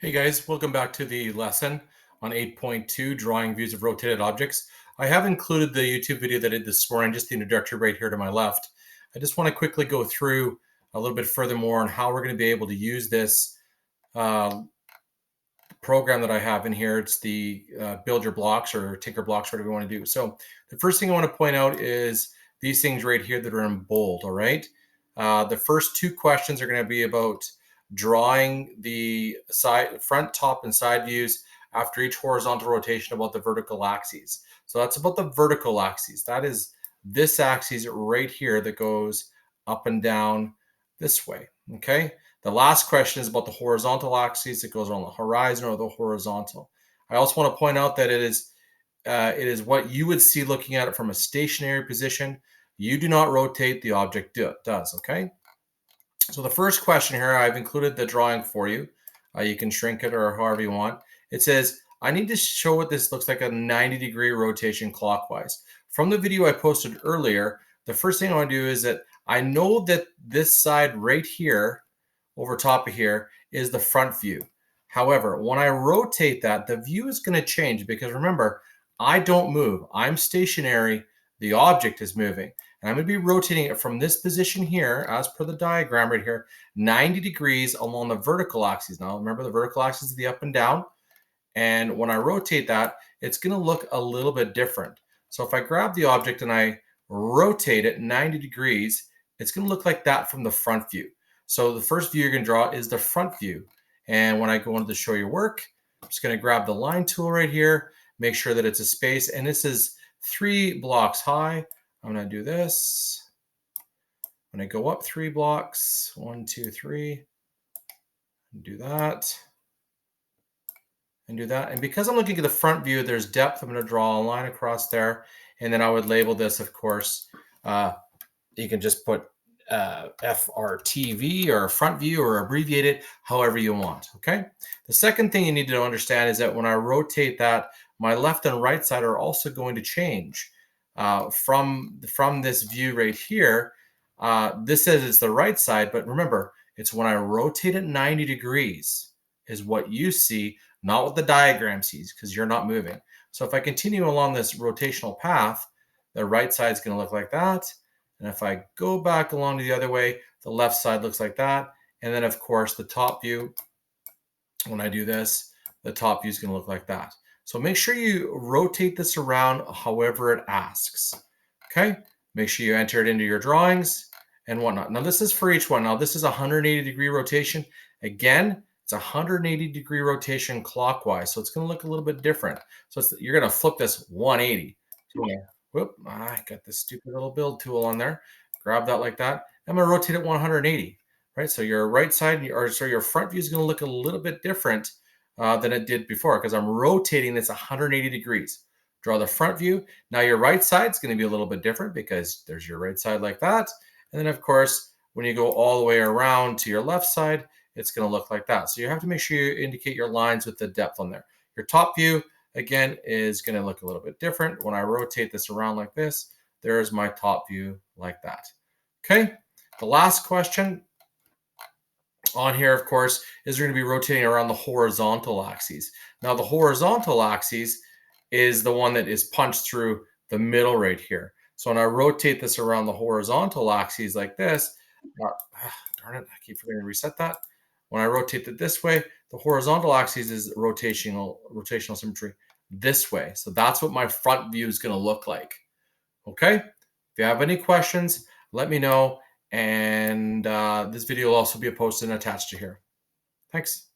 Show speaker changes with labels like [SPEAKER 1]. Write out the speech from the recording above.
[SPEAKER 1] Hey guys, welcome back to the lesson on 8.2, drawing views of rotated objects. I have included the YouTube video that I did this morning, just the introductory right here to my left. I just want to quickly go through a little bit furthermore on how we're going to be able to use this program that I have in here. It's the build your blocks or tinker blocks, whatever you want to do. So the first thing I want to point out is these things right here that are in bold, all right? The first two questions are going to be about drawing the front, top, and side views after each horizontal rotation about the vertical axes. So that's about the vertical axes. That is this axis right here that goes up and down this way, okay? The last question is about the horizontal axis. It goes on the horizon or the horizontal. I also want to point out that it is what you would see looking at it from a stationary position. You do not rotate, the object does, okay? So the first question here, I've included the drawing for you. You can shrink it or however you want. It says, I need to show what this looks like a 90-degree rotation clockwise. From the video I posted earlier, the first thing I want to do is that I know that this side right here, over top of here, is the front view. However, when I rotate that, the view is going to change because remember, I don't move. I'm stationary. The object is moving. And I'm going to be rotating it from this position here, as per the diagram right here, 90 degrees along the vertical axis. Now, remember the vertical axis is the up and down. And when I rotate that, it's going to look a little bit different. So if I grab the object and I rotate it 90 degrees, it's going to look like that from the front view. So the first view you're going to draw is the front view. And when I go into the show your work, I'm just going to grab the line tool right here, make sure that it's a space. And this is 3 blocks high. I'm going to do this. I'm going to go up 3 blocks. 1, 2, 3. Do that. And do that. And because I'm looking at the front view, there's depth. I'm going to draw a line across there. And then I would label this, of course. You can just put FRTV or front view or abbreviate it however you want. Okay. The second thing you need to understand is that when I rotate that, my left and right side are also going to change. From this view right here, this says it's the right side, but remember, it's when I rotate it 90 degrees is what you see, not what the diagram sees, because you're not moving. So if I continue along this rotational path, the right side is going to look like that. And if I go back along to the other way, the left side looks like that. And then, of course, the top view, when I do this, the top view is going to look like that. So make sure you rotate this around however it asks. Okay? Make sure you enter it into your drawings and whatnot. Now, this is for each one. Now, this is a 180-degree rotation. Again, it's a 180-degree rotation clockwise, so it's going to look a little bit different. So you're going to flip this 180. So whoop, I got this stupid little build tool on there. Grab that like that. I'm going to rotate it 180, right? So your right side, or so your front view is going to look a little bit different than it did before because I'm rotating this 180 degrees. Draw the front view. Now your right side is going to be a little bit different because there's your right side like that. And then, of course, when you go all the way around to your left side, it's going to look like that. So you have to make sure you indicate your lines with the depth on there. Your top view, again, is going to look a little bit different. When I rotate this around like this, there's my top view like that. Okay, the last question on here, of course, is we're going to be rotating around the horizontal axes. Now, the horizontal axis is the one that is punched through the middle right here. So when I rotate this around the horizontal axis like this, darn it, I keep forgetting to reset that. When I rotate it this way, the horizontal axis is rotational symmetry this way. So that's what my front view is going to look like. Okay? If you have any questions, let me know. And this video will also be posted and attached to here. Thanks.